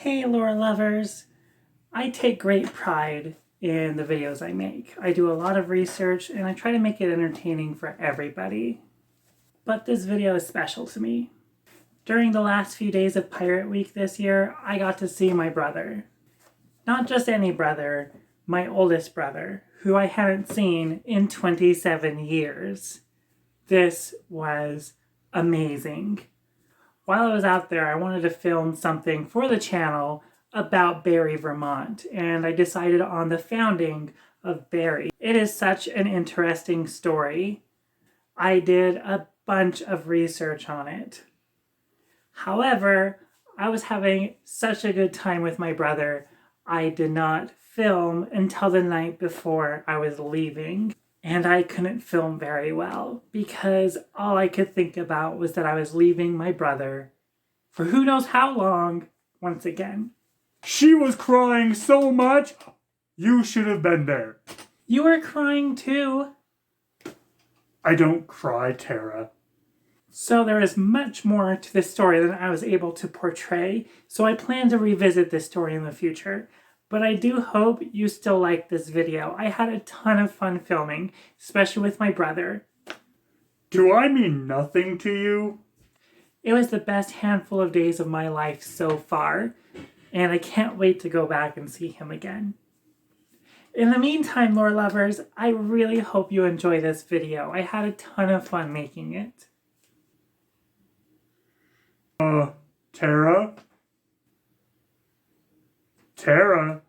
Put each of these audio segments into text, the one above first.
Hey lore lovers! I take great pride in the videos I make. I do a lot of research and I try to make it entertaining for everybody. But this video is special to me. During the last few days of Pirate Week this year, I got to see my brother. Not just any brother, my oldest brother, who I hadn't seen in 27 years. This was amazing. While I was out there, I wanted to film something for the channel about Barre, Vermont, and I decided on the founding of Barre. It is such an interesting story. I did a bunch of research on it. However, I was having such a good time with my brother, I did not film until the night before I was leaving. And I couldn't film very well because all I could think about was that I was leaving my brother for who knows how long once again. She was crying so much, you should have been there. You were crying too. I don't cry, Tara. So there is much more to this story than I was able to portray, so I plan to revisit this story in the future. But I do hope you still like this video. I had a ton of fun filming, especially with my brother. Do I mean nothing to you? It was the best handful of days of my life so far, and I can't wait to go back and see him again. In the meantime, lore lovers, I really hope you enjoy this video. I had a ton of fun making it. Tara? Tara,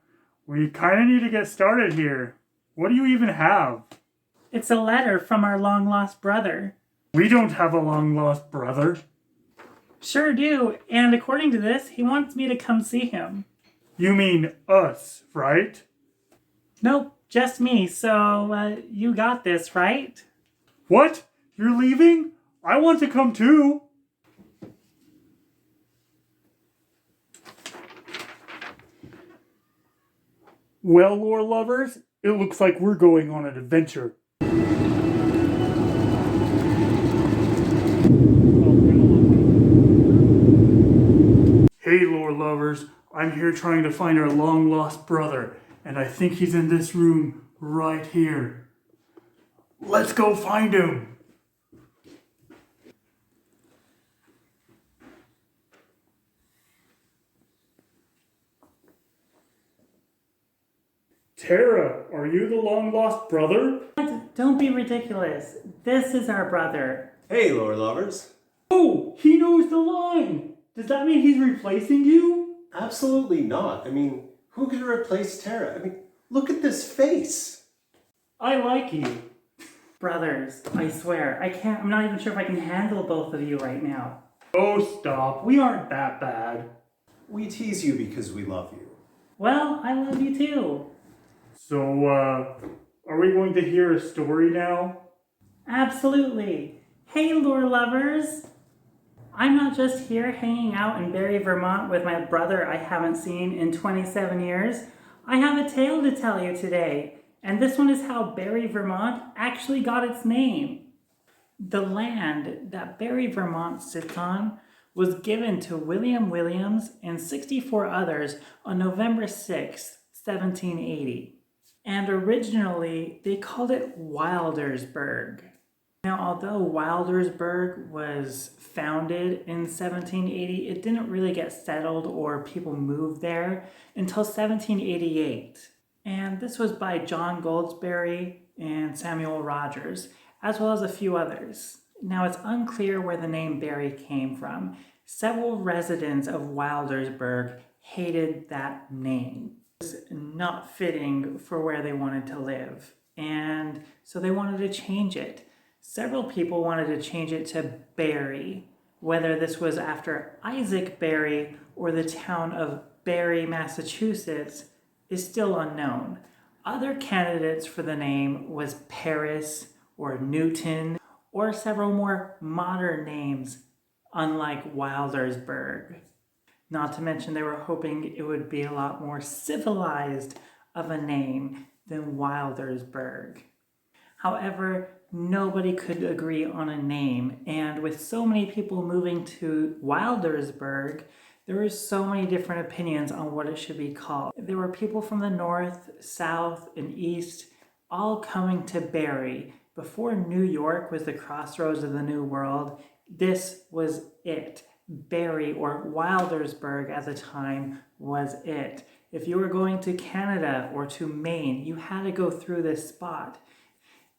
we kind of need to get started here. What do you even have? It's a letter from our long-lost brother. We don't have a long-lost brother. Sure do, and according to this, he wants me to come see him. You mean us, right? Nope, just me, so you got this, right? What? You're leaving? I want to come too. Well, lore lovers, it looks like we're going on an adventure. Hey, lore lovers, I'm here trying to find our long-lost brother, and I think he's in this room right here. Let's go find him! Tara, are you the long-lost brother? Don't be ridiculous. This is our brother. Hey, lore lovers. Oh, he knows the line! Does that mean he's replacing you? Absolutely not. I mean, who can replace Tara? I mean, look at this face. I like you. Brothers, I swear, I'm not even sure if I can handle both of you right now. Oh, stop. We aren't that bad. We tease you because we love you. Well, I love you too. So, are we going to hear a story now? Absolutely. Hey, lore lovers. I'm not just here hanging out in Barre, Vermont with my brother I haven't seen in 27 years. I have a tale to tell you today, and this one is how Barre, Vermont actually got its name. The land that Barre, Vermont sits on was given to William Williams and 64 others on November 6, 1780. And originally, they called it Wildersburg. Now, although Wildersburg was founded in 1780, it didn't really get settled or people moved there until 1788. And this was by John Goldsberry and Samuel Rogers, as well as a few others. Now, it's unclear where the name Barre came from. Several residents of Wildersburg hated that name. It was not fitting for where they wanted to live, and so they wanted to change it. Several people wanted to change it to Barre, whether this was after Isaac Barre or the town of Barre, Massachusetts, is still unknown. Other candidates for the name was Paris or Newton, or several more modern names, unlike Wildersburg. Not to mention they were hoping it would be a lot more civilized of a name than Wildersburg. However, nobody could agree on a name, and with so many people moving to Wildersburg, There were so many different opinions on what it should be called. There were people from the north, south, and east all coming to Barre. Before New York was the crossroads of the New World, this was it. Barre, or Wildersburg at the time, was it. If you were going to Canada or to Maine, you had to go through this spot.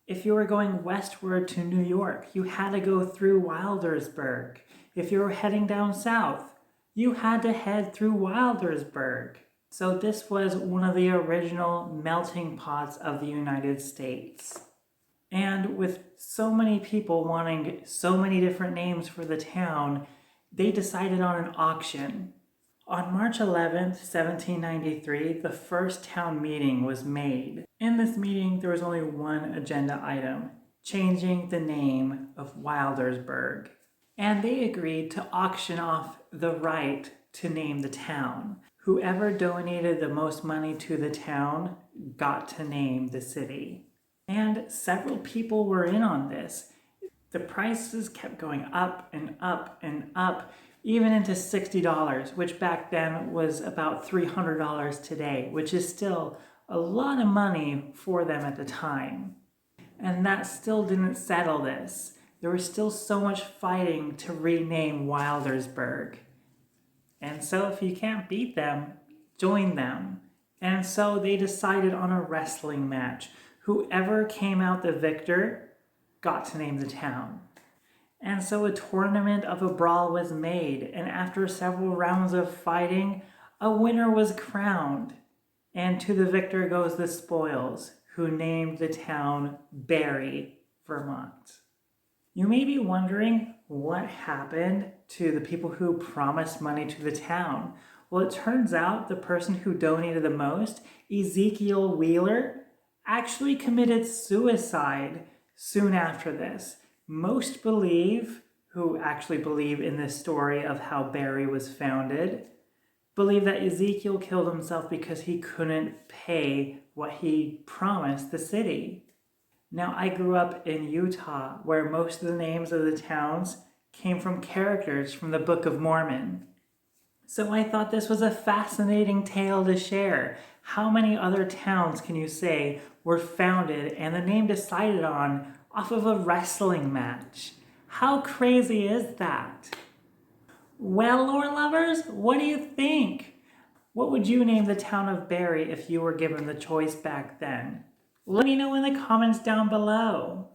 If you were going westward to New York, you had to go through Wildersburg. If you were heading down south, you had to head through Wildersburg. So this was one of the original melting pots of the United States. And with so many people wanting so many different names for the town, they decided on an auction. On March 11th, 1793, the first town meeting was made. In this meeting, there was only one agenda item: changing the name of Wildersburg. And they agreed to auction off the right to name the town. Whoever donated the most money to the town got to name the city. And several people were in on this. The prices kept going up and up and up, even into $60, which back then was about $300 today, which is still a lot of money for them at the time. And that still didn't settle this. There was still so much fighting to rename Wildersburg. And so if you can't beat them, join them. And so they decided on a wrestling match. Whoever came out the victor got to name the town. And so a tournament of a brawl was made, and after several rounds of fighting, a winner was crowned. And to the victor goes the spoils, who named the town Barre, Vermont. You may be wondering what happened to the people who promised money to the town. Well, it turns out the person who donated the most, Ezekiel Wheeler, actually committed suicide soon after this. Most who actually believe in this story of how Barre was founded, believe that Ezekiel killed himself because he couldn't pay what he promised the city. Now, I grew up in Utah, where most of the names of the towns came from characters from the Book of Mormon. So I thought this was a fascinating tale to share. How many other towns can you say were founded and the name decided on off of a wrestling match? How crazy is that? Well, lore lovers, what do you think? What would you name the town of Barre if you were given the choice back then? Let me know in the comments down below.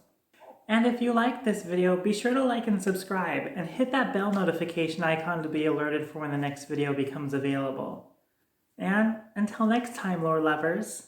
And if you liked this video, be sure to like and subscribe and hit that bell notification icon to be alerted for when the next video becomes available. And until next time, lore lovers.